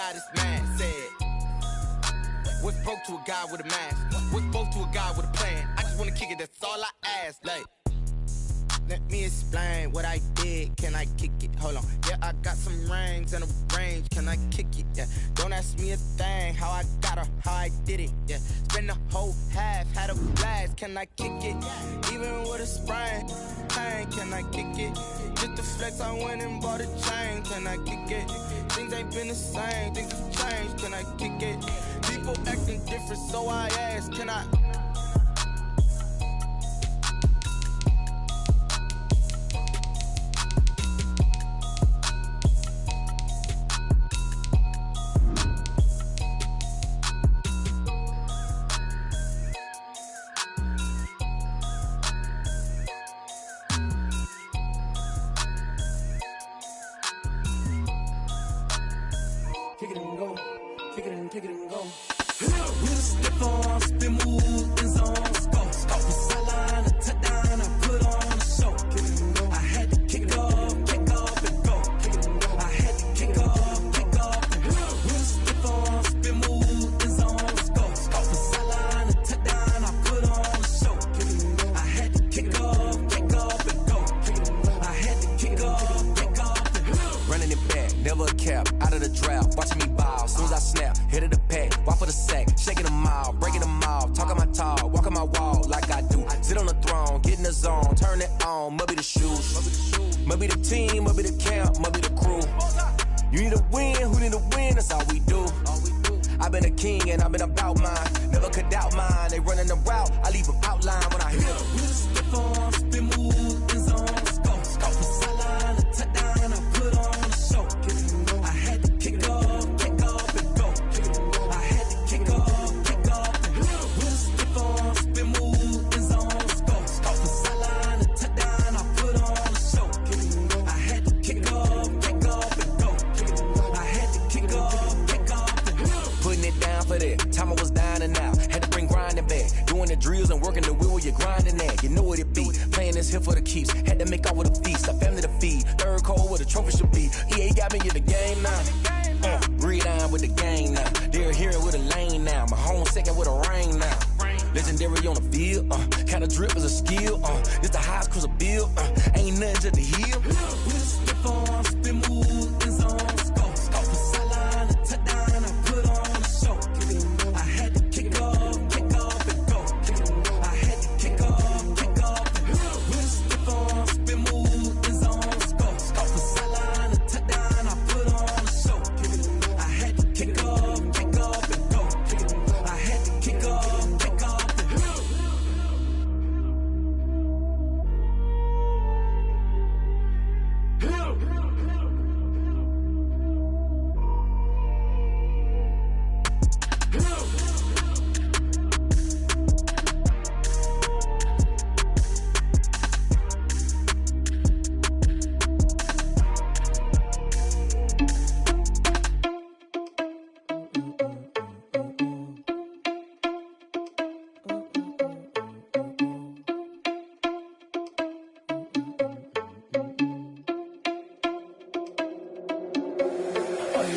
guy this man said, what's broke to a guy with a mask? What's broke to a guy with a plan? I just wanna kick it, that's all I ask. Like, let me explain what I did. Can I kick it? Hold on. Yeah, I got some rings and a range. Can I kick it? Yeah. Don't ask me a thing. How I got her, how I did it. Yeah. Spend the whole half, had a blast. Can I kick it? Even with a sprain. Pain, can I kick it? Just to flex, I went and bought a chain. Can I kick it? Things ain't been the same. Things have changed. Can I kick it? People acting different, so I ask. Can I? Kick it and go. With a stiff on, spin move, in zone, let's go. Off the sideline, a touchdown, I put on a show. I had to kick off and go. I had to kick off and go. With a stiff on, spin move, in zone, let's go. Off the sideline, a touchdown, I put on a show. I had to kick off and go. I had to kick off and go. Running it back, never a cap, out of the draft, watching me ball. Soon as I snap, hit of the pack, walk for the sack, shaking them all, breaking them off, talking my talk, walking my wall like I do. Sit on the throne, get in the zone, turn it on, must be the shoes, must be the team, must be the camp, must be the crew. You need a win, who need a win, that's all we do. I've been a king and I've been about mine, never could doubt mine. They running the route, I leave them outline when I hit them. With a stiff on, spin move, in zone, let's go. Off the sideline, a touchdown, I put on a show. I had to kick off and go. I had to kick off and go. With a stiff on, spin move, in zone, let's go. Off the sideline, a touchdown, I put on a show. I had to kick off and go. I had to kick off and go. Putting it down for that, time I was down and out. Had to bring grinding back, doing the drills and working the wheel where you're grinding at. You know what it be, playing this here for the keeps. Had to make out with a feast, a family to feed. Third cold where the trophy should be. EA got me in the game now. Breed on with the game now. They're here with a lane now. My home second with a ring now. Legendary on the field, kind of drip is a skill. It's the highest cruiser bill, ain't nothing to the heel. With a stiff on, spin move, in zone, let's go. Off the sideline, a touchdown, I put on a show. I had to kick off and go. I had to kick off and go. With a stiff on, spin move, in zone, let's go. Off the sideline, a touchdown, I put on a show. I had to kick off and go. I had to kick off and go.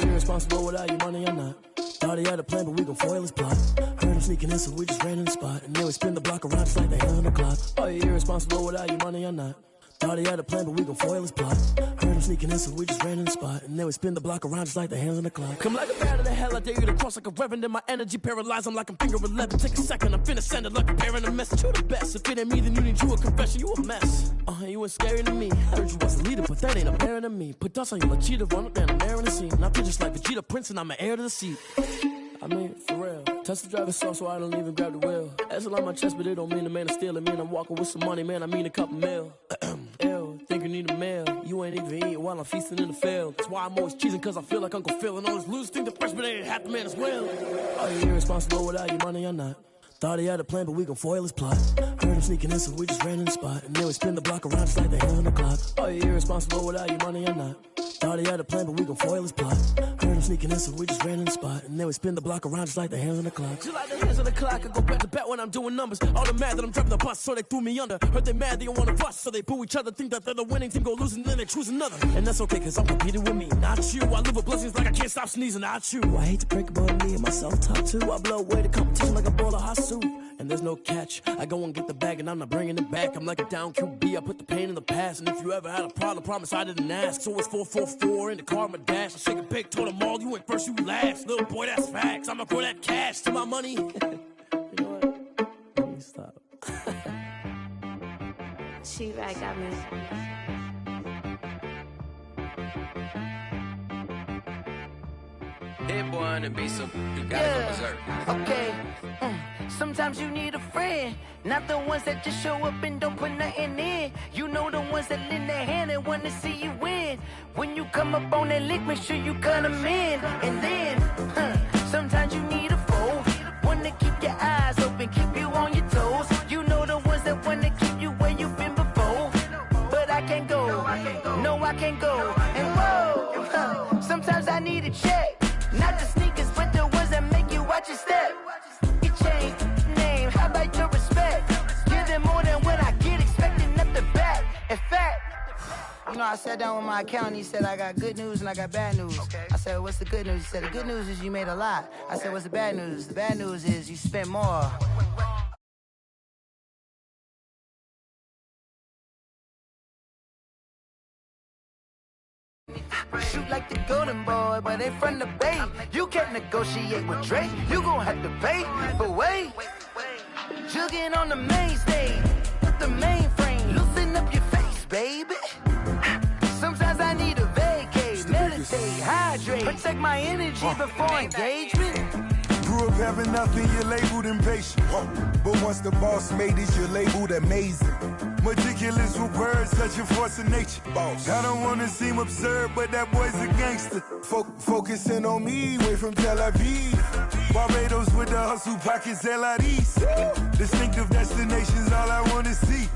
Irresponsible without your money or not. Thought he had a plan, but we gon' foil his plot. Heard him sneaking in, so we just ran in the spot. And then we spin the block around just like the hell on the clock. Are you irresponsible without your money or not? Thought he had a plan, but we gon' foil his plot. Heard him sneaking in, so we just ran in the spot. And then we spin the block around just like the hands on the clock. Come like a bat of the hell, I dare you to cross like a reverend. And my energy paralyzed, I'm like I'm finger 11. Take a second, I'm finna send it like a bearing a message. You the best, if it ain't me, then you need you a confession. You a mess, you ain't scary to me. Heard you was a leader, but that ain't apparent to me. Put dust on you like cheetah, run up down the air in the scene. Now I just like Vegeta Prince and I'm an heir to the seat. I mean, for real. Touch the driver's sauce so I don't even grab the wheel. That's on my chest, but it don't mean the man is stealing. Man, I'm walking with some money, man, I mean a couple mil. Ew, think you need a meal. You ain't even eating while I'm feasting in the field. That's why I'm always cheesing, cause I feel like Uncle Phil. And all those losers think the freshman ain't half the man as well. Are you irresponsible without your money or not? Thought he had a plan, but we gon' foil his plot. Heard him sneaking in, so we just ran in the spot. And then we spin the block around just like the hell on the clock. Are you irresponsible without your money or not? Thought he had a plan, but we gon' foil his plot. Heard him sneaking in, so we just ran in the spot. And then we spin the block around just like the hands on the clock. Just like the hands on the clock, I go back to back when I'm doing numbers. All the mad that I'm driving the bus, so they threw me under. Heard they mad, they don't wanna bust, so they boo each other. Think that they're the winning team, go losing, then they choose another. And that's okay, cause I'm competing with me, not you. I live with blessings like I can't stop sneezing, not you. I hate to break about me and my self-talk too. I blow away the competition like a bowl of hot soup. And there's no catch. I go and get the bag and I'm not bringing it back. I'm like a down QB, I put the pain in the past. And if you ever had a problem, promise I didn't ask. So it's 444 in the car, my dash. I shake a big, told them all, you ain't first, you last. Little boy, that's facts. I'ma throw that cash to my money. You know what? Let me stop. She right, got me. Hit boy on the beat, so you gotta go berserk. Okay. Sometimes you need a friend, not the ones that just show up and don't put nothing in. You know the ones that lend their hand and wanna see you win. When you come up on that lick, make sure you cut them in. And then, sometimes you need a foe, one to keep your eyes open, keep you on your toes. You know the ones that wanna keep you where you've been before. But I can't go, no I can't go. And whoa, sometimes I need a check. Not the sneakers, but the ones that make you watch your step. Your chain, name, how about your respect? Give them more than what I get, expecting nothing back. In fact, you know, I sat down with my accountant, he said, I got good news and I got bad news. Okay. I said, what's the good news? He said, the good news is you made a lot. I said, what's the bad news? The bad news is you spent more. Shoot like the golden boy, but they from the Bay. You can't negotiate with Drake, you gon' have to pay. But wait, jugging on the main stage, with the mainframe, loosen up your face, baby. Sometimes I need a vacate, meditate, hydrate, protect my energy before engagement. Grew up having nothing, you're labeled impatient. But once the boss made it, you're labeled amazing. Meticulous with words, such a force of nature. I don't wanna seem absurd, but that boy's a gangster. Focusing on me, way from Tel Aviv. Barbados with the hustle pockets, LIDs. Distinctive destinations, all I wanna see.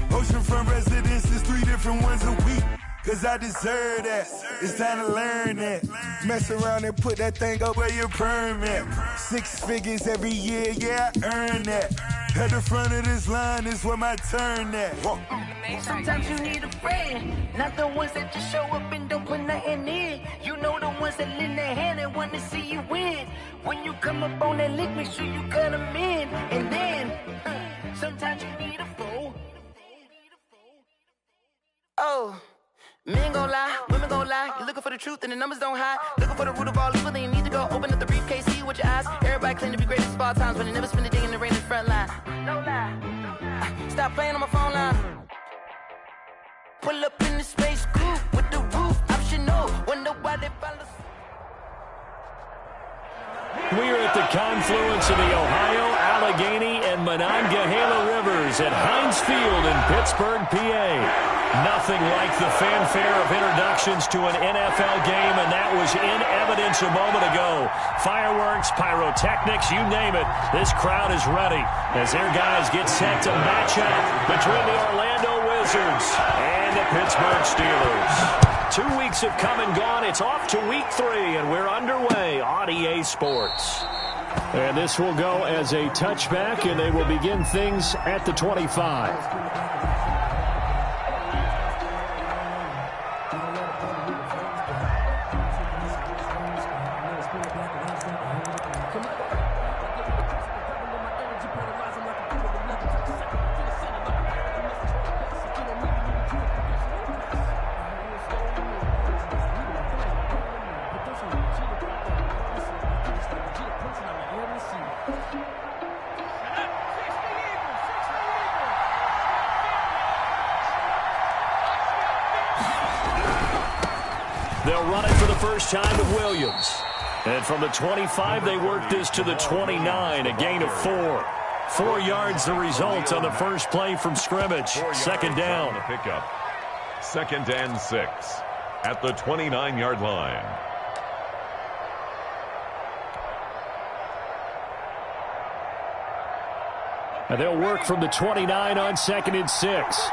Oceanfront residences, 3 different ones a week. Cause I deserve that, it's time to learn that. Mess around and put that thing up where your permit. 6 figures every year, yeah, I earn that. At the front of this line is where my turn at. Sometimes you need a friend, not the ones that just show up and don't put nothing in. You know the ones that lend their hand and want to see you win. When you come up on that lick, make sure you cut them in. And then, sometimes you need a foe. Oh. Men gon' lie, women gon' lie. You're looking for the truth and the numbers don't hide. Looking for the root of all evil, then you need to go open up the briefcase, see with your eyes. Everybody claim to be greatest of all times, but they never spend a day in the rain in the front line. No lie. Stop playing on my phone line. Pull up in the space coupe with the roof optional. Wonder why they follow. We are at the confluence of the Ohio, Allegheny, and Monongahela Rivers at Heinz Field in Pittsburgh, PA. Nothing like the fanfare of introductions to an NFL game, and that was in evidence a moment ago. Fireworks, pyrotechnics, you name it. This crowd is ready as their guys get set to match up between the Orlando Wizards and the Pittsburgh Steelers. 2 weeks have come and gone. It's off to week 3, and we're underway on EA Sports. And this will go as a touchback, and they will begin things at the 25. They'll run it for the first time with Williams. And from the 25, they work this to the 29, a gain of 4. 4 yards the result on the first play from scrimmage. Second down. A pickup. 2nd and 6 at the 29-yard line. And they'll work from the 29 on 2nd and 6.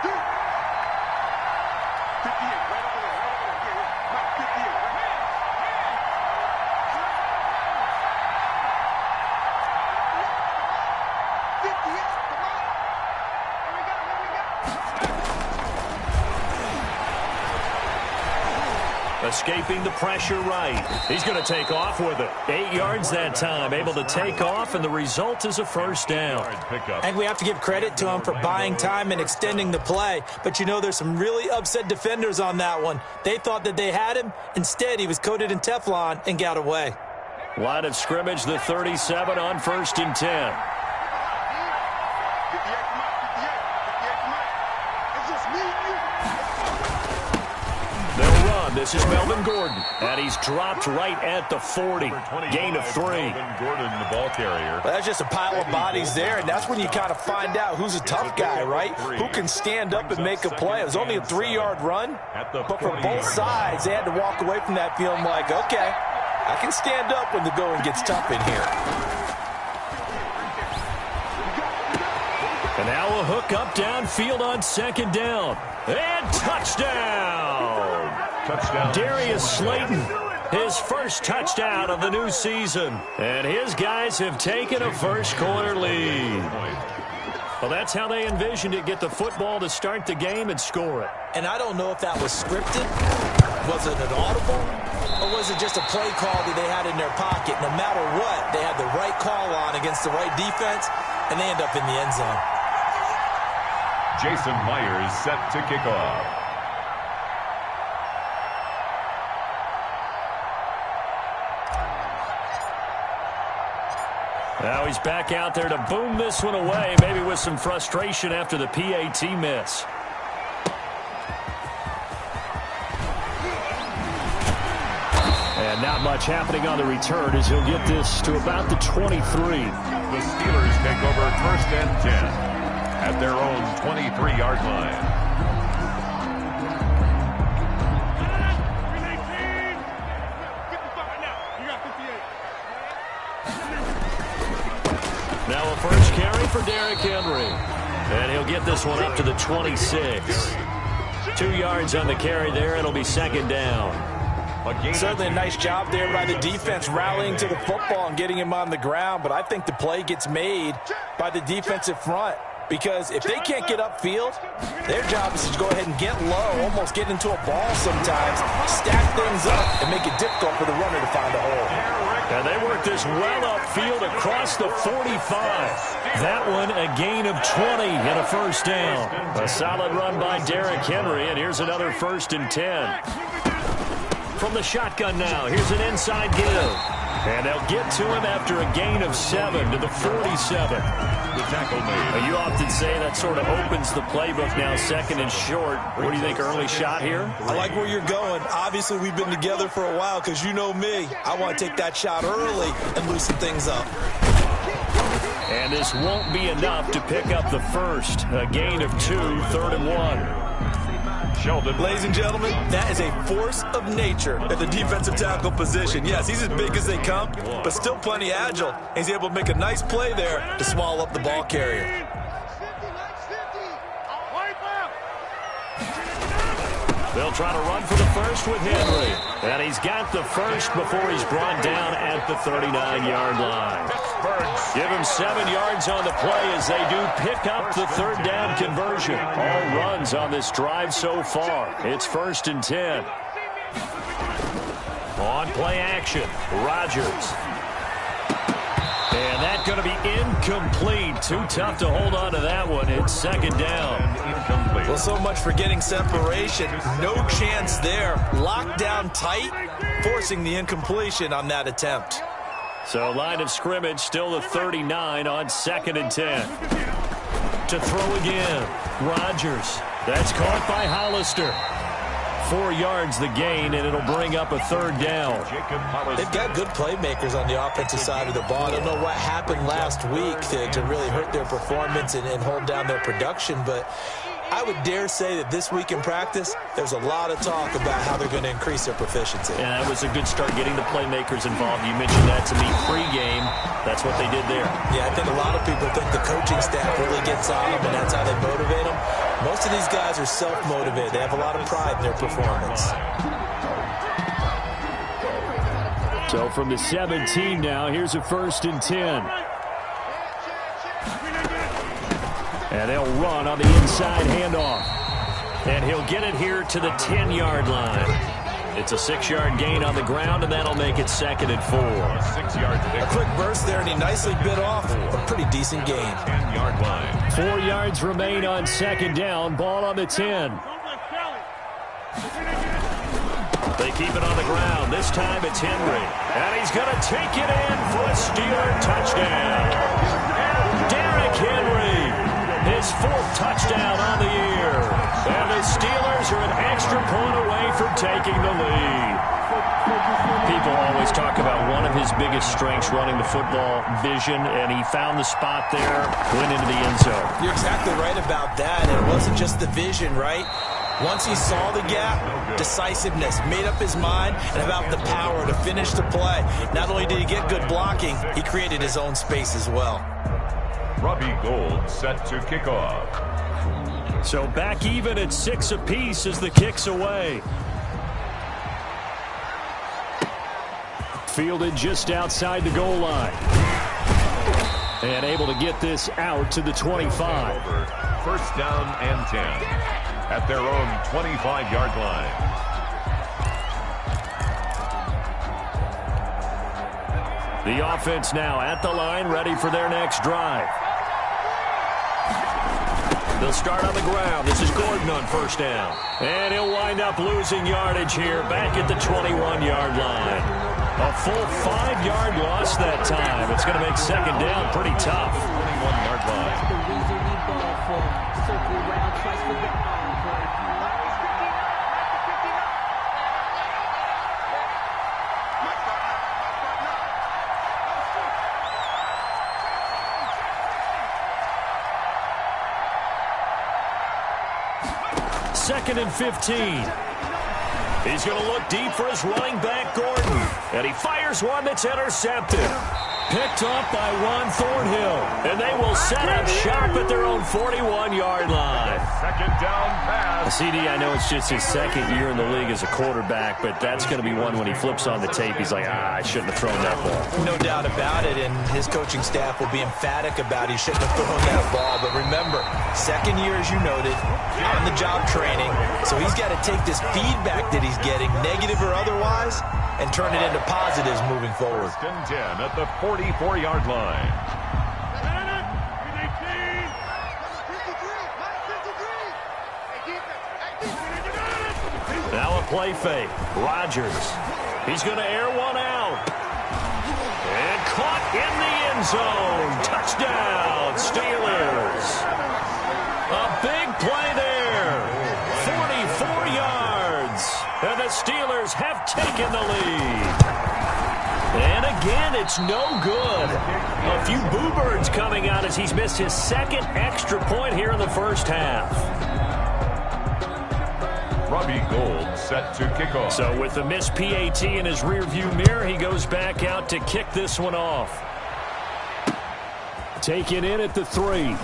escaping the pressure right. He's going to take off with it. 8 yards that time, able to take off, and the result is a first down. And we have to give credit to him for buying time and extending the play. But you know, there's some really upset defenders on that one. They thought that they had him. Instead, he was coated in Teflon and got away. Line of scrimmage, the 37 on 1st and 10. They'll run. This is Melvin Gordon. And he's dropped right at the 40. Gain of 3. Melvin Gordon, the ball carrier. Well, that's just a pile of bodies there, and that's when you kind of find out who's a tough guy, right? Who can stand up and make a play. It was only a 3-yard run, but for both sides, they had to walk away from that feeling like, okay, I can stand up when the going gets tough in here. And now a hook up downfield on 2nd down. And touchdown! Darius Slayton, his first touchdown of the new season. And his guys have taken a first-quarter lead. Well, that's how they envisioned it, get the football to start the game and score it. And I don't know if that was scripted, was it an audible, or was it just a play call that they had in their pocket? No matter what, they had the right call on against the right defense, and they end up in the end zone. Jason Myers set to kick off. Now he's back out there to boom this one away, maybe with some frustration after the PAT miss. And not much happening on the return as he'll get this to about the 23. The Steelers take over 1st and 10 at their own 23-yard line. Now a first carry for Derrick Henry. And he'll get this one up to the 26. 2 yards on the carry there. It'll be 2nd down. Certainly a nice job there by the defense rallying to the football and getting him on the ground, but I think the play gets made by the defensive front. Because if they can't get upfield, their job is to go ahead and get low, almost get into a ball sometimes, stack things up, and make it difficult for the runner to find a hole. And they work this well upfield across the 45. That one a gain of 20 and a first down. A solid run by Derrick Henry, and here's another 1st and 10. From the shotgun now, here's an inside give. And they'll get to him after a gain of 7 to the 47. The tackle made. You often say that sort of opens the playbook now, 2nd and short. What do you think, early shot here? I like where you're going. Obviously, we've been together for a while because you know me. I want to take that shot early and loosen things up. And this won't be enough to pick up the first. A gain of 2, 3rd and 1. Sheldon. Ladies and gentlemen, that is a force of nature at the defensive tackle position. Yes, he's as big as they come, but still plenty agile. He's able to make a nice play there to swallow up the ball carrier. They'll try to run for the first with Henry. And he's got the first before he's brought down at the 39-yard line. Give him 7 yards on the play as they do pick up the 3rd down conversion. All runs on this drive so far. It's 1st and 10. On play action, Rodgers. And that's going to be incomplete. Too tough to hold on to that one. It's 2nd down. Incomplete. Well, so much for getting separation. No chance there. Locked down tight, forcing the incompletion on that attempt. So line of scrimmage still the 39 on 2nd and 10. To throw again, Rodgers. That's caught by Hollister. 4 yards the gain, and it'll bring up a 3rd down. They've got good playmakers on the offensive side of the ball. I don't know what happened last week to really hurt their performance and hold down their production, but I would dare say that this week in practice, there's a lot of talk about how they're going to increase their proficiency. Yeah, that was a good start getting the playmakers involved. You mentioned that to me pregame. That's what they did there. Yeah, I think a lot of people think the coaching staff really gets on them, and that's how they motivate them. Most of these guys are self-motivated. They have a lot of pride in their performance. So from the 17 now, here's a 1st and 10. And they'll run on the inside handoff. And he'll get it here to the 10-yard line. It's a 6-yard gain on the ground, and that'll make it 2nd and 4. 6 yards. A quick burst there, and he nicely bit off a pretty decent gain. 10-yard line. 4 yards remain on 2nd down. Ball on the 10. They keep it on the ground. This time it's Henry. And he's going to take it in for a Steeler touchdown. Derrick Henry, his 4th touchdown on the year. And the Steelers are an extra point away from taking the lead. People always talk about one of his biggest strengths running the football, vision, and he found the spot there, went into the end zone. You're exactly right about that. And it wasn't just the vision, right? Once he saw the gap, decisiveness, made up his mind, and about the power to finish the play. Not only did he get good blocking, he created his own space as well. Robbie Gould set to kick off. So back even at 6 apiece as the kick's away. Fielded just outside the goal line. And able to get this out to the 25. First down and 10. At their own 25-yard line. The offense now at the line, ready for their next drive. They'll start on the ground. This is Gordon on first down. And he'll wind up losing yardage here back at the 21-yard line. A full 5-yard loss that time. It's going to make 2nd down pretty tough. 21-yard line. Second and 15. He's going to look deep for his running back, Gordon. And he fires one that's intercepted. Picked up by Juan Thornhill. And they will set up shop at their own 41-yard line. Second down pass. CD, I know it's just his 2nd year in the league as a quarterback, but that's going to be one when he flips on the tape. He's like, I shouldn't have thrown that ball. No doubt about it, and his coaching staff will be emphatic about he shouldn't have thrown that ball. But remember, 2nd year, as you noted, on-the-job training. So he's got to take this feedback that he's getting, negative or otherwise, and turn it into positives moving forward. First and 10 at the 44-yard line. Now a play fake. Rodgers. He's going to air one out. And caught in the end zone. Touchdown, Steelers. A big play there. 44 yards. And the Steelers have taken the lead. And again, it's no good. A few boo birds coming out as he's missed his 2nd extra point here in the first half. Robbie Gould set to kick off. So with the missed PAT in his rearview mirror, he goes back out to kick this one off. Taken in at the 3.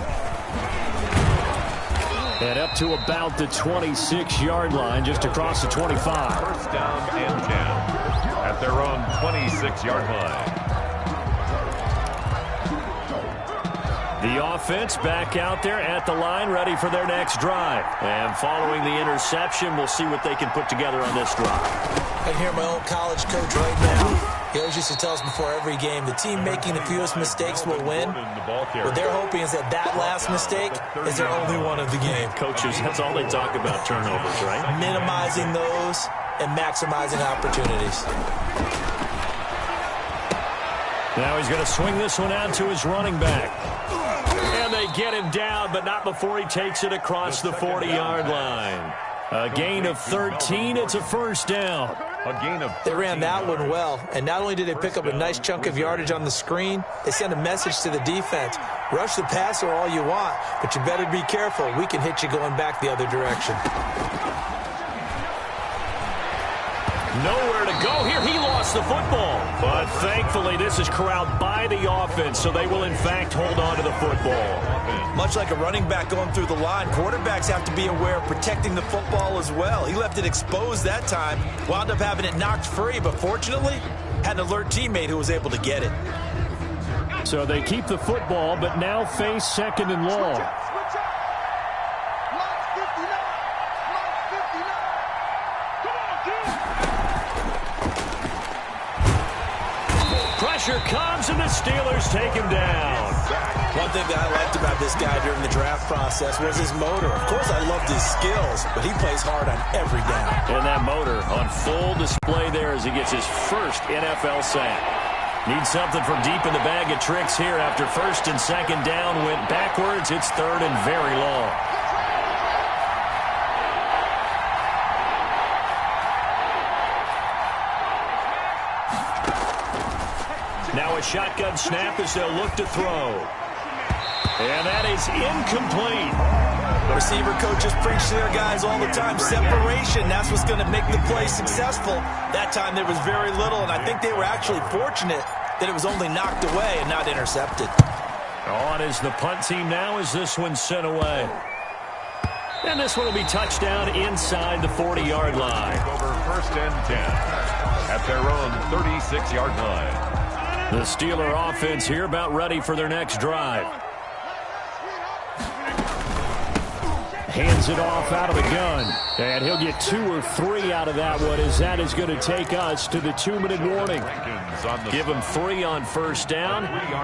And up to about the 26-yard line, just across the 25. First down and 10 at their own 26-yard line. The offense back out there at the line, ready for their next drive. And following the interception, we'll see what they can put together on this drive. I hear my old college coach right now. He always used to tell us before every game, the team making the fewest mistakes will win. What they're hoping is that last mistake is their only one of the game. Coaches, that's all they talk about, turnovers, right? Minimizing those and maximizing opportunities. Now he's going to swing this one out to his running back. And they get him down, but not before he takes it across the 40-yard line. A gain of 13. It's a first down. A gain of 13. They ran that one well, and not only did they pick up a nice chunk of yardage on the screen, they sent a message to the defense. Rush the passer all you want, but you better be careful. We can hit you going back the other direction. Nowhere to go here. He lost the football. But thankfully, this is corralled by the offense, so they will, in fact, hold on to the football. Much like a running back going through the line, quarterbacks have to be aware of protecting the football as well. He left it exposed that time, wound up having it knocked free, but fortunately, had an alert teammate who was able to get it. So they keep the football, but now face 2nd and long. pressure comes, and the Steelers take him down. One thing that I liked about this guy during the draft process was his motor. Of course, I loved his skills, but he plays hard on every down. And that motor on full display there as he gets his first NFL sack. Needs something from deep in the bag of tricks here after first and second down went backwards. It's third and very long. Now a shotgun snap as they'll look to throw. And that is incomplete. The receiver coaches preach to their guys all the time. Separation, that's what's going to make the play successful. That time there was very little, and I think they were actually fortunate that it was only knocked away and not intercepted. On is the punt team now as this one's sent away. And this one will be touchdown inside the 40-yard line. Over first and 10 at their own 36-yard line. The Steeler offense here about ready for their next drive. Hands it off out of the gun. And he'll get 2 or 3 out of that one as that is going to take us to the 2-minute warning. Give him 3 on first down.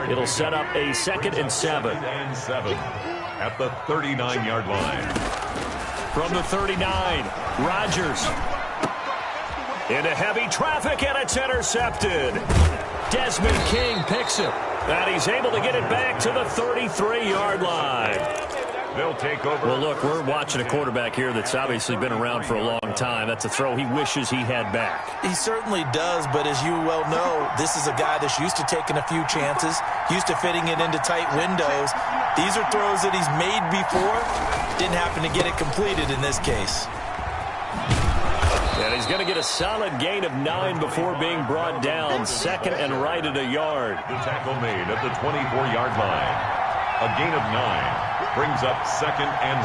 It'll set up a 2nd and 7. At the 39-yard line. From the 39, Rodgers. Into heavy traffic, and it's intercepted. Desmond King picks him, and he's able to get it back to the 33-yard line. They'll take over. Well, look, we're watching a quarterback here that's obviously been around for a long time. That's a throw he wishes he had back. He certainly does, but as you well know, this is a guy that's used to taking a few chances, used to fitting it into tight windows. These are throws that he's made before. Didn't happen to get it completed in this case. And he's going to get a solid gain of 9 before being brought down. 2nd and right at a yard. The tackle made at the 24-yard line. A gain of 9 brings up 2nd and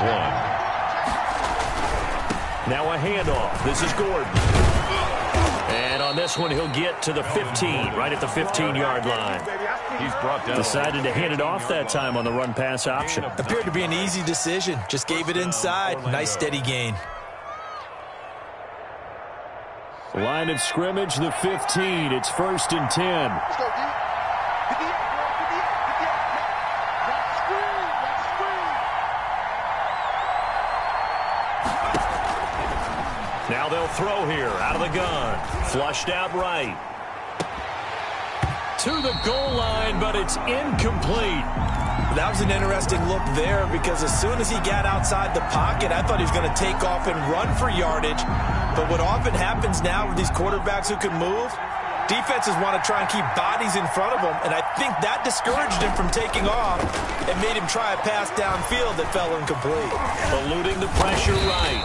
1. Now a handoff. This is Gordon. And on this one, he'll get to the 15, right at the 15-yard line. He's brought down. Decided to hand it off that time on the run-pass option. Appeared to be an easy decision. Just gave it inside. Nice steady gain. Line of scrimmage, the 15. It's 1st and 10. Now they'll throw here out of the gun. Flushed out right. To the goal line, but it's incomplete. That was an interesting look there because as soon as he got outside the pocket, I thought he was going to take off and run for yardage. But what often happens now with these quarterbacks who can move, defenses want to try and keep bodies in front of them, and I think that discouraged him from taking off and made him try a pass downfield that fell incomplete. Eluding the pressure right.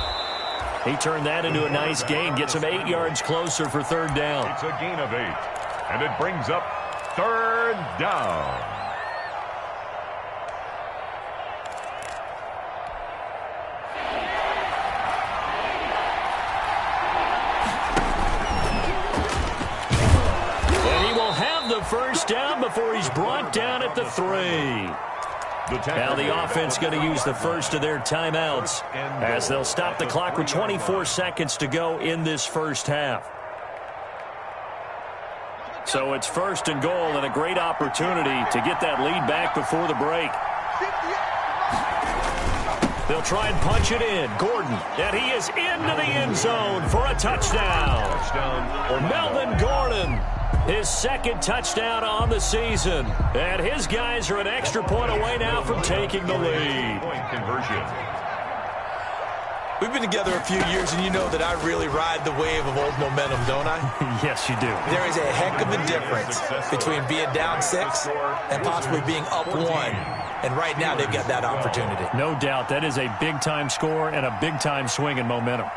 He turned that into a nice gain, gets him 8 yards closer for 3rd down. It's a gain of 8, and it brings up 3rd down. First down before he's brought down at the 3. Now the offense going to use the first of their timeouts as they'll stop the clock with 24 seconds to go in this first half. So it's 1st and goal and a great opportunity to get that lead back before the break. They'll try and punch it in. Gordon, and he is into the end zone for a touchdown. Melvin Gordon. His 2nd touchdown on the season. And his guys are an extra point away now from taking the lead. Point conversion. We've been together a few years, and you know that I really ride the wave of old momentum, don't I? Yes, you do. There is a heck of a difference between being down 6 and possibly being up 1. And right now, they've got that opportunity. No doubt. That is a big-time score and a big-time swing in momentum.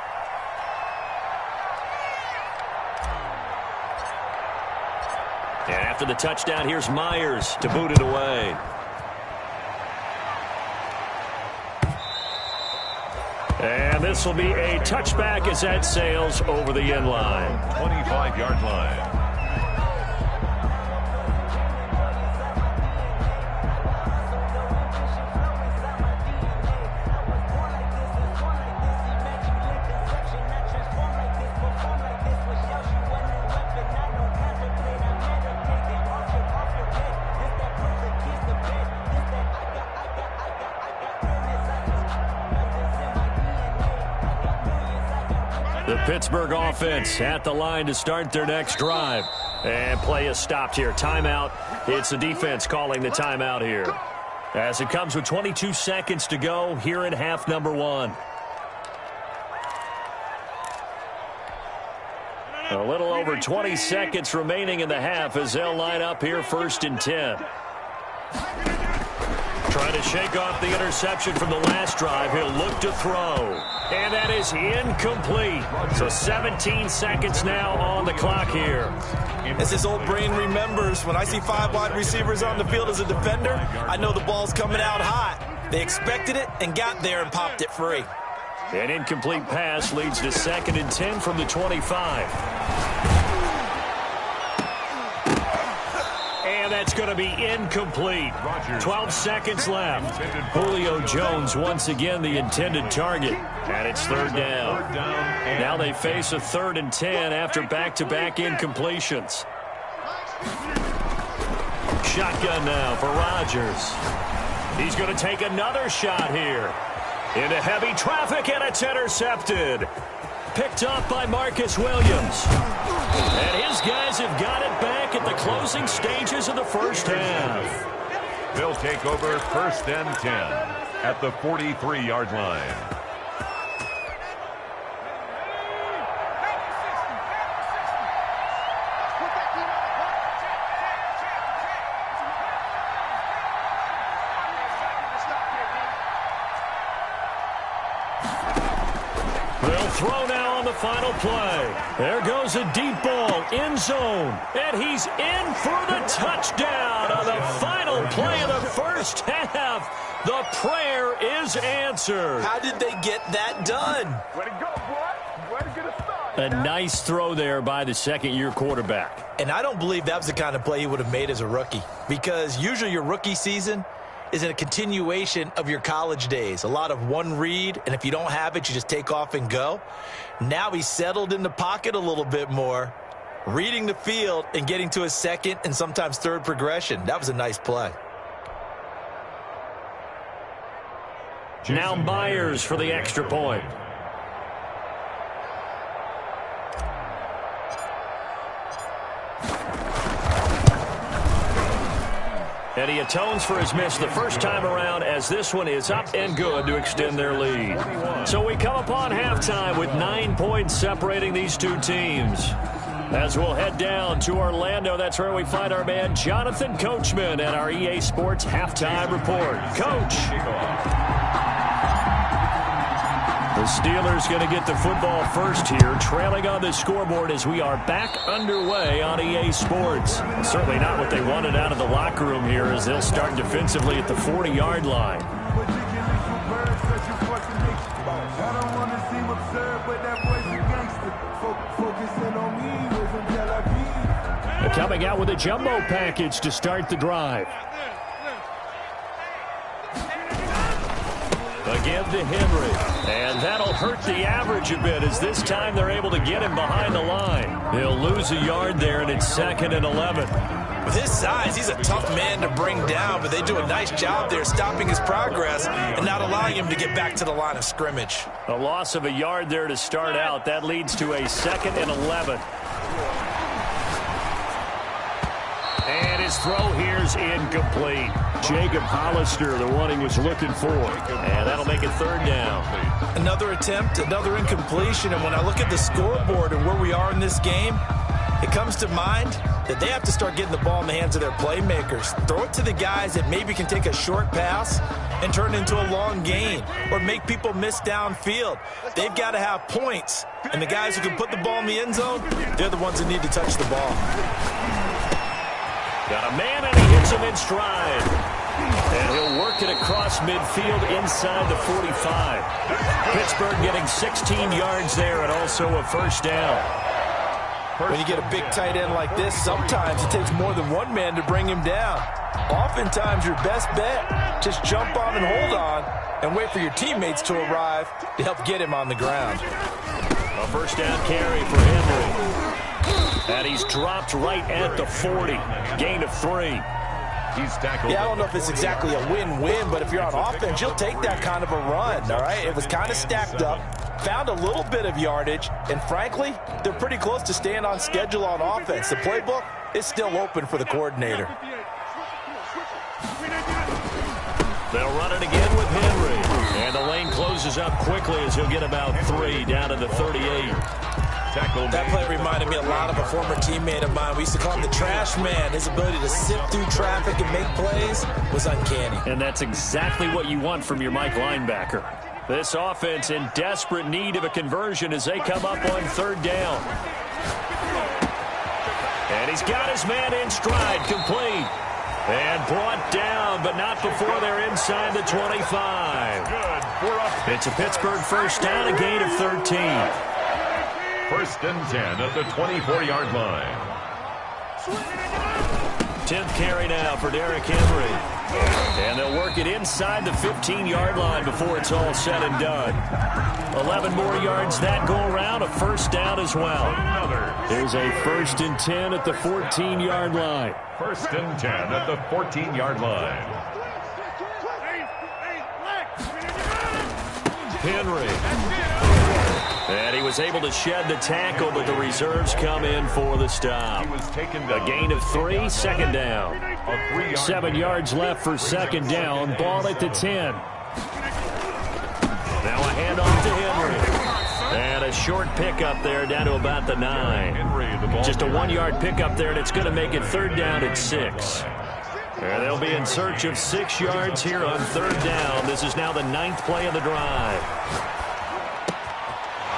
And after the touchdown, here's Myers to boot it away. And this will be a touchback as that sails over the end line. 25-yard line. The Pittsburgh offense at the line to start their next drive. And play is stopped here. Timeout. It's the defense calling the timeout here. As it comes with 22 seconds to go here in half number 1. A little over 20 seconds remaining in the half as they'll line up here 1st and 10. Trying to shake off the interception from the last drive. He'll look to throw. And that is incomplete. So 17 seconds now on the clock here. As his old brain remembers, when I see 5 wide receivers on the field as a defender, I know the ball's coming out hot. They expected it and got there and popped it free. An incomplete pass leads to 2nd and 10 from the 25. And that's going to be incomplete. 12 seconds left. Julio Jones once again the intended target. And it's 3rd down. Now they face a 3rd and 10 after back-to-back incompletions. Shotgun now for Rodgers. He's going to take another shot here. Into heavy traffic, and it's intercepted. Picked up by Marcus Williams. And his guys have got it back at the closing stages of the first half. They'll take over 1st and 10 at the 43-yard line. Throw now on the final play. There goes a deep ball, end zone, and he's in for the touchdown on the final play of the first half. The prayer is answered. How did they get that done? Way to go, boy. Way to get a start. A nice throw there by the second-year quarterback. And I don't believe that was the kind of play he would have made as a rookie, because usually your rookie season is a continuation of your college days. A lot of one read, and if you don't have it, you just take off and go. Now he's settled in the pocket a little bit more, reading the field and getting to his 2nd and sometimes 3rd progression. That was a nice play. Now Myers for the extra point. And he atones for his miss the first time around, as this one is up and good to extend their lead. So we come upon halftime with 9 points separating these two teams. As we'll head down to Orlando, that's where we find our man Jonathan Coachman at our EA Sports Halftime Report. Coach. The Steelers going to get the football first here, trailing on the scoreboard as we are back underway on EA Sports. Certainly not what they wanted out of the locker room here, as they'll start defensively at the 40-yard line. Coming out with a jumbo package to start the drive. Again to Henry. And that'll hurt the average a bit, as this time they're able to get him behind the line. He'll lose a yard there, and it's 2nd and 11. With his size, he's a tough man to bring down, but they do a nice job there stopping his progress and not allowing him to get back to the line of scrimmage. A loss of a yard there to start out. That leads to a 2nd and 11. And his throw here's incomplete. Jacob Hollister, the one he was looking for. And that'll make it 3rd down. Another attempt, another incompletion. And when I look at the scoreboard and where we are in this game, it comes to mind that they have to start getting the ball in the hands of their playmakers. Throw it to the guys that maybe can take a short pass and turn it into a long gain, or make people miss downfield. They've got to have points. And the guys who can put the ball in the end zone, they're the ones that need to touch the ball. Got a man, and he hits him in stride. And he'll work it across midfield inside the 45. Pittsburgh getting 16 yards there and also a 1st down. When you get a big tight end like this, sometimes it takes more than one man to bring him down. Oftentimes, your best bet, just jump on and hold on and wait for your teammates to arrive to help get him on the ground. A 1st down carry for Henry. And he's dropped right at the 40. Gain of 3. He's tackled. Yeah, I don't know if it's exactly a win-win, but if you're on offense, you'll take that kind of a run, all right? It was kind of stacked up. found a little bit of yardage, and frankly, they're pretty close to staying on schedule on offense. The playbook is still open for the coordinator. They'll run it again with Henry. And the lane closes up quickly as he'll get about 3 down to the 38. That play reminded me a lot of a former teammate of mine. We used to call him the trash man. His ability to sift through traffic and make plays was uncanny. And that's exactly what you want from your Mike linebacker. This offense in desperate need of a conversion as they come up on 3rd down. And he's got his man in stride, complete. And brought down, but not before they're inside the 25. It's a Pittsburgh first down, a gain of 13. 1st and 10 at the 24-yard line. 10th carry now for Derrick Henry. And they'll work it inside the 15-yard line before it's all said and done. 11 more yards that go around, a first down as well. There's a 1st and 10 at the 14-yard line. 1st and 10 at the 14-yard line. Henry. And he was able to shed the tackle, but the reserves come in for the stop. A gain of 3, 2nd down. 7 yards left for 2nd down. Ball at the 10. Now a handoff to Henry. And a short pickup there down to about the 9. Just a 1-yard pickup there, and it's going to make it 3rd down at 6. And they'll be in search of 6 yards here on 3rd down. This is now the 9th play of the drive.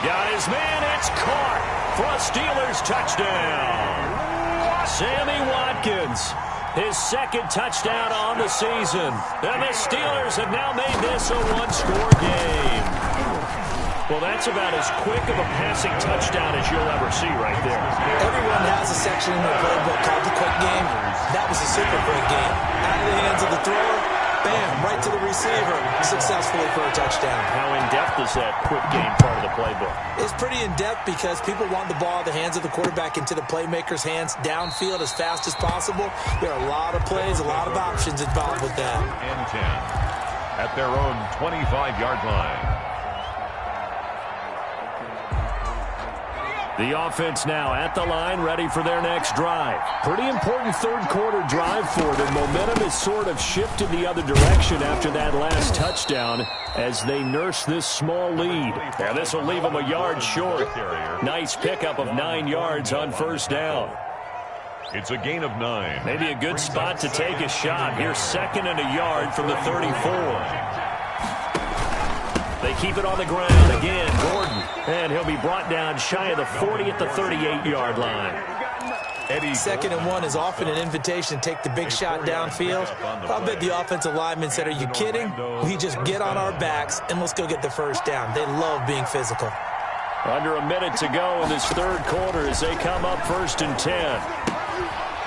Got his man, it's caught for a Steelers touchdown. Sammy Watkins, his 2nd touchdown on the season. And the Steelers have now made this a 1-score game. Well, that's about as quick of a passing touchdown as you'll ever see right there. Everyone has a section in their playbook called the quick game. That was a super quick game. Out of the hands of the thrower, bam, right to the receiver, successfully for a touchdown. How in-depth is that quick game part of the playbook? It's pretty in-depth because people want the ball in the hands of the quarterback into the playmaker's hands downfield as fast as possible. There are a lot of plays, a lot of options involved with that. And 10 at their own 25-yard line. The offense now at the line, ready for their next drive. Pretty important 3rd quarter drive for them. Momentum has sort of shifted the other direction after that last touchdown as they nurse this small lead. And this will leave them a yard short. Nice pickup of 9 yards on 1st down. It's a gain of 9. Maybe a good spot to take a shot. Here's 2nd and a yard from the 34. They keep it on the ground again, Gordon. And he'll be brought down shy of the 40 at the 38-yard line. 2nd and 1 is often an invitation to take the big shot downfield. I'll bet the offensive linemen said, are you kidding? We just get on our backs and let's go get the first down. They love being physical. Under a minute to go in this 3rd quarter as they come up 1st and 10.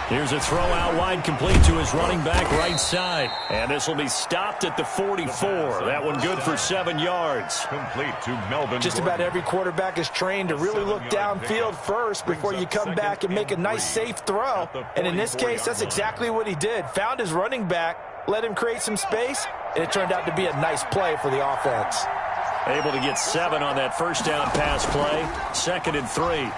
Here's a throw out wide, complete to his running back right side. And this will be stopped at the 44. That one good for 7 yards. Complete to Melvin. Just about every quarterback is trained to really look downfield first before you come back and make a nice, safe throw. And in this case, that's exactly what he did. Found his running back, let him create some space, and it turned out to be a nice play for the offense. Able to get 7 on that 1st down pass play. 2nd and 3.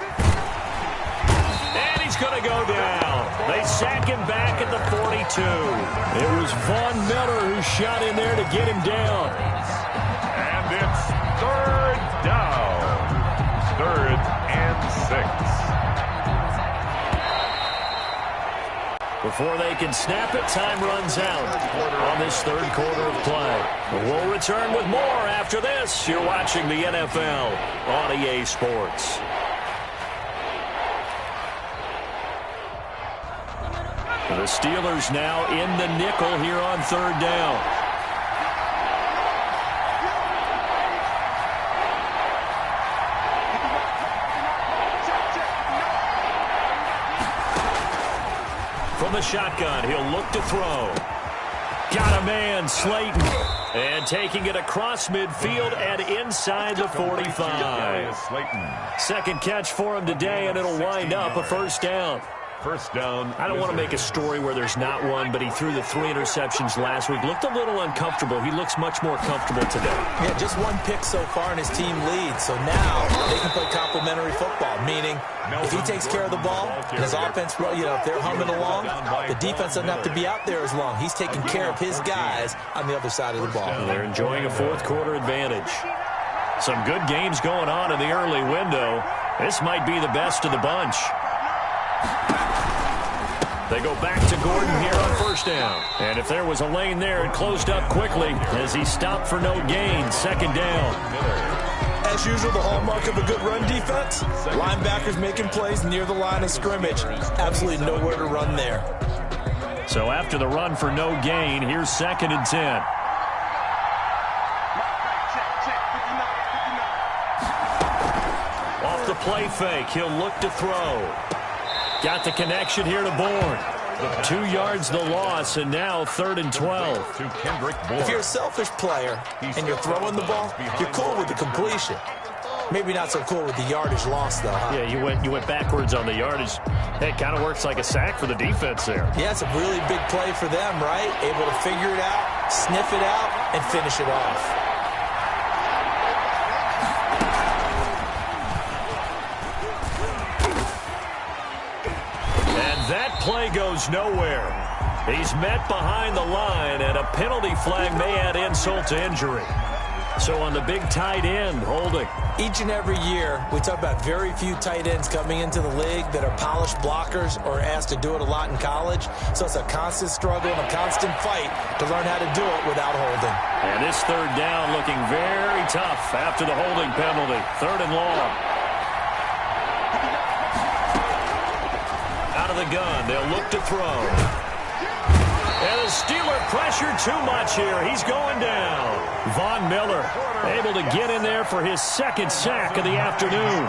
And he's going to go down. They sack him back at the 42. It was Von Miller who shot in there to get him down. And it's 3rd down. 3rd and 6. Before they can snap it, time runs out on this 3rd quarter of play. We'll return with more after this. You're watching the NFL on EA Sports. The Steelers now in the nickel here on 3rd down. From the shotgun, he'll look to throw. Got a man, Slayton. And taking it across midfield and inside the 45. 2nd catch for him today, and it'll wind up a 1st down. First down. I don't want to make a story where there's not one, but he threw the 3 interceptions last week. Looked a little uncomfortable. He looks much more comfortable today. Yeah, just 1 pick so far and his team leads. So now they can play complementary football, meaning if he takes care of the ball, and his offense, if they're humming along, the defense doesn't have to be out there as long. He's taking care of his guys on the other side of the ball. They're enjoying a fourth-quarter advantage. Some good games going on in the early window. This might be the best of the bunch. They go back to Gordon here on first down. And if there was a lane there, it closed up quickly as he stopped for no gain. Second down. As usual, the hallmark of a good run defense, linebackers making plays near the line of scrimmage. Absolutely nowhere to run there. So after the run for no gain, here's 2nd and 10. Off the play fake, he'll look to throw. Got the connection here to Bourne. 2 yards the loss, and now 3rd and 12. If you're a selfish player and you're throwing the ball, you're cool with the completion. Maybe not so cool with the yardage loss, though, huh? Yeah, you went backwards on the yardage. It kind of works like a sack for the defense there. Yeah, it's a really big play for them, right? Able to figure it out, sniff it out, and finish it off. That play goes nowhere. He's met behind the line, and a penalty flag may add insult to injury. So on the big tight end, holding. Each and every year, we talk about very few tight ends coming into the league that are polished blockers or asked to do it a lot in college. So it's a constant struggle and a constant fight to learn how to do it without holding. And this 3rd down looking very tough after the holding penalty. 3rd and long. Out of the gun, they'll look to throw. And the Steeler pressure too much here. He's going down. Von Miller able to get in there for his 2nd sack of the afternoon.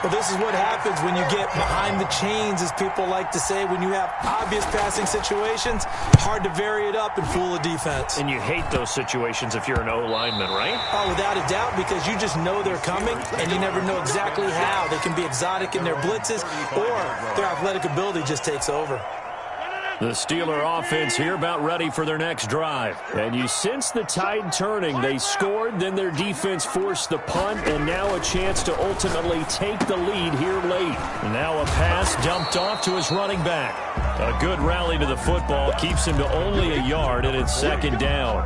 Well, this is what happens when you get behind the chains, as people like to say. When you have obvious passing situations, hard to vary it up and fool a defense. And you hate those situations if you're an O-lineman, right? Oh, without a doubt, because you just know they're coming, and you never know exactly how. They can be exotic in their blitzes, or their athletic ability just takes over. The Steeler offense here about ready for their next drive. And you sense the tide turning. They scored, then their defense forced the punt, and now a chance to ultimately take the lead here late. And now a pass dumped off to his running back. A good rally to the football keeps him to only a yard, and it's 2nd down.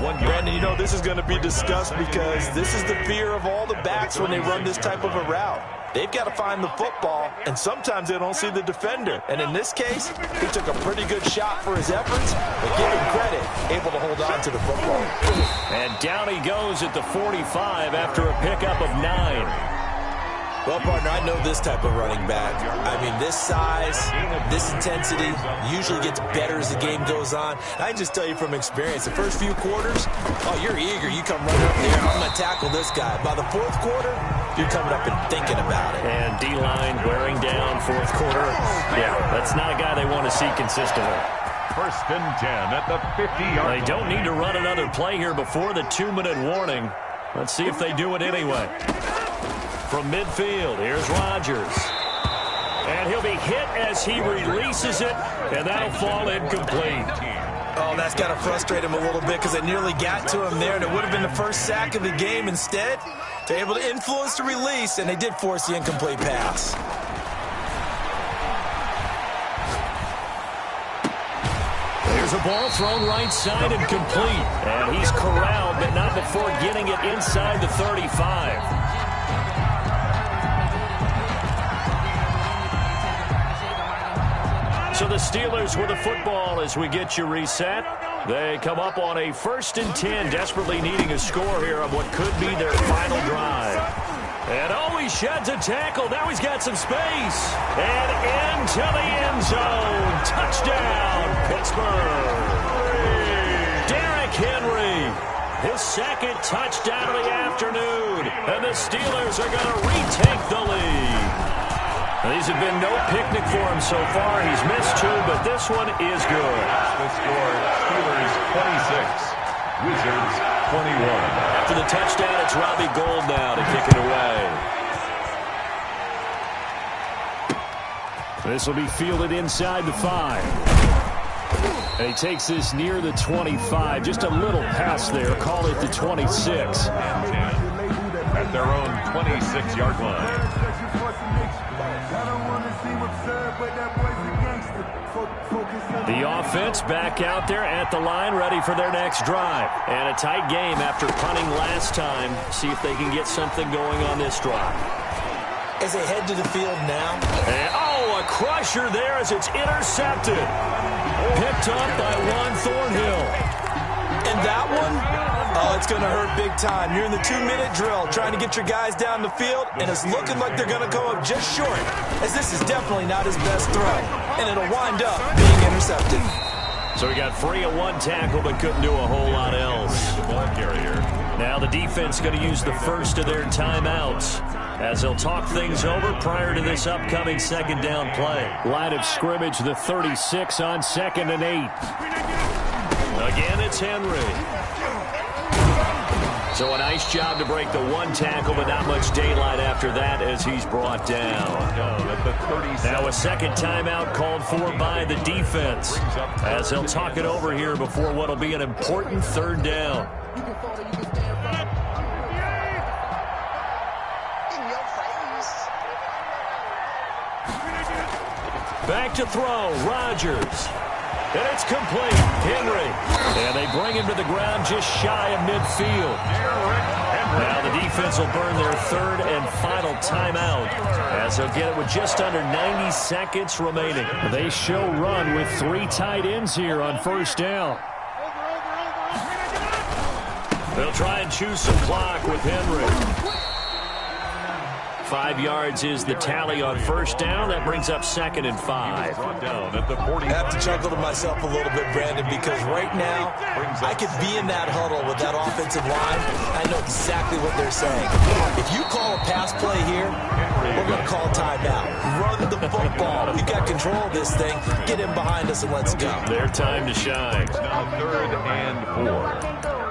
Brandon, this is going to be discussed because this is the fear of all the backs when they run this type of a route. They've got to find the football, and sometimes they don't see the defender. And in this case, he took a pretty good shot for his efforts, but give him credit, able to hold on to the football. And down he goes at the 45 after a pickup of 9. Well, partner, I know this type of running back. I mean, this size, this intensity usually gets better as the game goes on. I can just tell you from experience, the first few quarters, you're eager. You come running up there, I'm going to tackle this guy. By the 4th quarter, you're coming up and thinking about it. And D-line wearing down 4th quarter. Yeah, that's not a guy they want to see consistently. 1st and 10 at the 50-yard. They don't need to run another play here before the 2-minute warning. Let's see if they do it anyway. From midfield, here's Rodgers. And he'll be hit as he releases it, and that'll fall incomplete. Oh, that's got to frustrate him a little bit because they nearly got to him there, and it would have been the first sack of the game. Instead, they're able to influence the release, and they did force the incomplete pass. There's a ball thrown right side and complete. And he's corralled, but not before getting it inside the 35. So the Steelers with the football as we get you reset. They come up on a 1st and 10, desperately needing a score here on what could be their final drive. And he sheds a tackle. Now he's got some space. And into the end zone. Touchdown, Pittsburgh. Derrick Henry, his 2nd touchdown of the afternoon. And the Steelers are going to retake the lead. These have been no picnic for him so far. He's missed 2, but this one is good. The score, Steelers 26, Wizards 21. After the touchdown, it's Robbie Gould now to kick it away. This will be fielded inside the 5. And he takes this near the 25. Just a little pass there. Call it the 26. At their own 26-yard line. The offense back out there at the line, ready for their next drive. And a tight game after punting last time. See if they can get something going on this drive. As they head to the field now. And, a crusher there as it's intercepted. Picked up by Juan Thornhill. And that one, it's going to hurt big time. You're in the 2-minute drill trying to get your guys down the field, and it's looking like they're going to go up just short, as this is definitely not his best throw, and it'll wind up being intercepted. So he got free of one tackle but couldn't do a whole lot else. The ball carrier. Now the defense going to use the first of their timeouts as they'll talk things over prior to this upcoming second down play. Line of scrimmage, the 36 on 2nd and 8. Again, it's Henry. So a nice job to break the one tackle, but not much daylight after that as he's brought down. Now a second timeout called for by the defense as they'll talk it over here before what will be an important third down. Back to throw, Rodgers. And it's complete. Henry. And they bring him to the ground just shy of midfield. Now the defense will burn their third and final timeout as they'll get it with just under 90 seconds remaining. They show run with 3 tight ends here on first down. They'll try and choose some clock with Henry. 5 yards is the tally on first down. That brings up 2nd and 5. Down at the 40. I have to chuckle to myself a little bit, Brandon, because right now I could be in that huddle with that offensive line. I know exactly what they're saying. If you call a pass play here, we're going to call timeout. Run the football. We've got control of this thing. Get in behind us and let's go. Their time to shine. It's now 3rd and 4.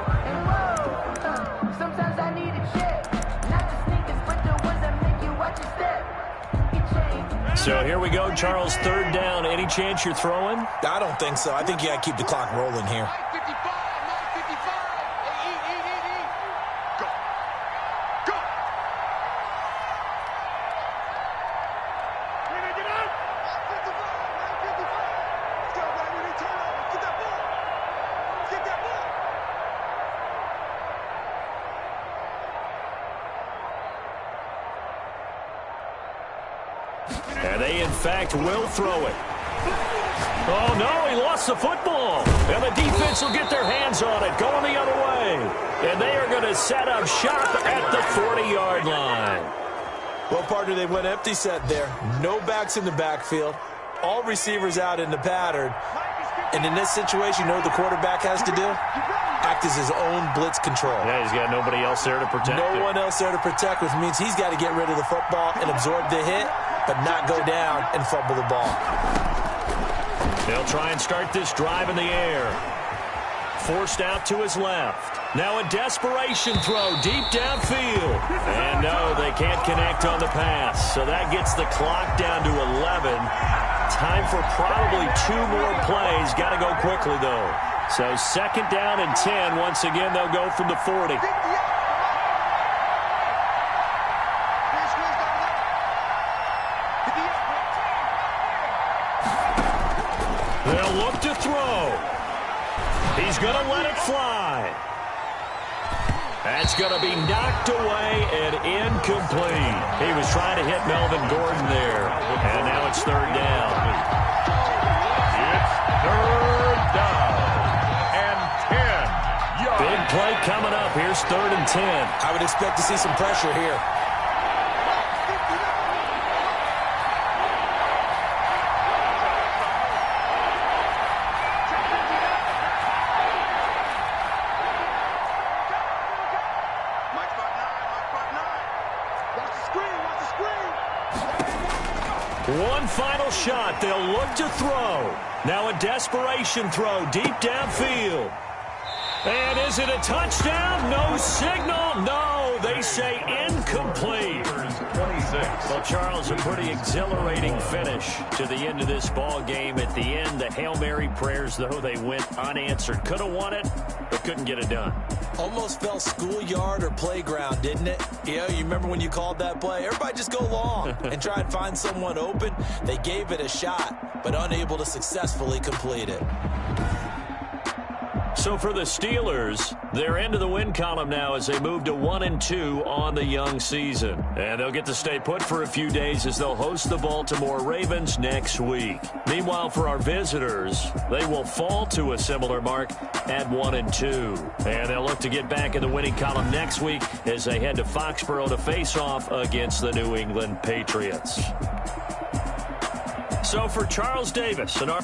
So here we go, Charles, third down. Any chance you're throwing? I don't think so. I think you got to keep the clock rolling here. And they, in fact, will throw it. Oh, no, he lost the football. And the defense will get their hands on it, going the other way. And they are going to set up shop at the 40-yard line. Well, partner, they went empty set there. No backs in the backfield. All receivers out in the pattern. And in this situation, you know what the quarterback has to do? Act as his own blitz control. Yeah, he's got nobody else there to protect him. No one else there to protect, which means he's got to get rid of the football and absorb the hit, but not go down and fumble the ball. They'll try and start this drive in the air. Forced out to his left. Now a desperation throw deep downfield. And no, they can't connect on the pass. So that gets the clock down to 11. Time for probably 2 more plays. Got to go quickly, though. So 2nd down and 10. Once again, they'll go from the 40. They'll look to throw. He's going to let it fly. That's going to be knocked away and incomplete. He was trying to hit Melvin Gordon there. And now it's 3rd down. It's 3rd down and 10 yards. Big play coming up. Here's 3rd and 10. I would expect to see some pressure here. One final shot. They'll look to throw. Now a desperation throw deep downfield. And is it a touchdown? No signal. No, they say incomplete. 26. Well, Charles, a pretty exhilarating finish to the end of this ball game. At the end, the Hail Mary prayers, though, they went unanswered. Could have won it, but couldn't get it done. Almost felt schoolyard or playground, didn't it? You remember when you called that play? Everybody just go long and try and find someone open. They gave it a shot, but unable to successfully complete it. So for the Steelers, they're into the win column now as they move to 1-2 on the young season. And they'll get to stay put for a few days as they'll host the Baltimore Ravens next week. Meanwhile, for our visitors, they will fall to a similar mark at 1-2. And they'll look to get back in the winning column next week as they head to Foxborough to face off against the New England Patriots. So for Charles Davis and our...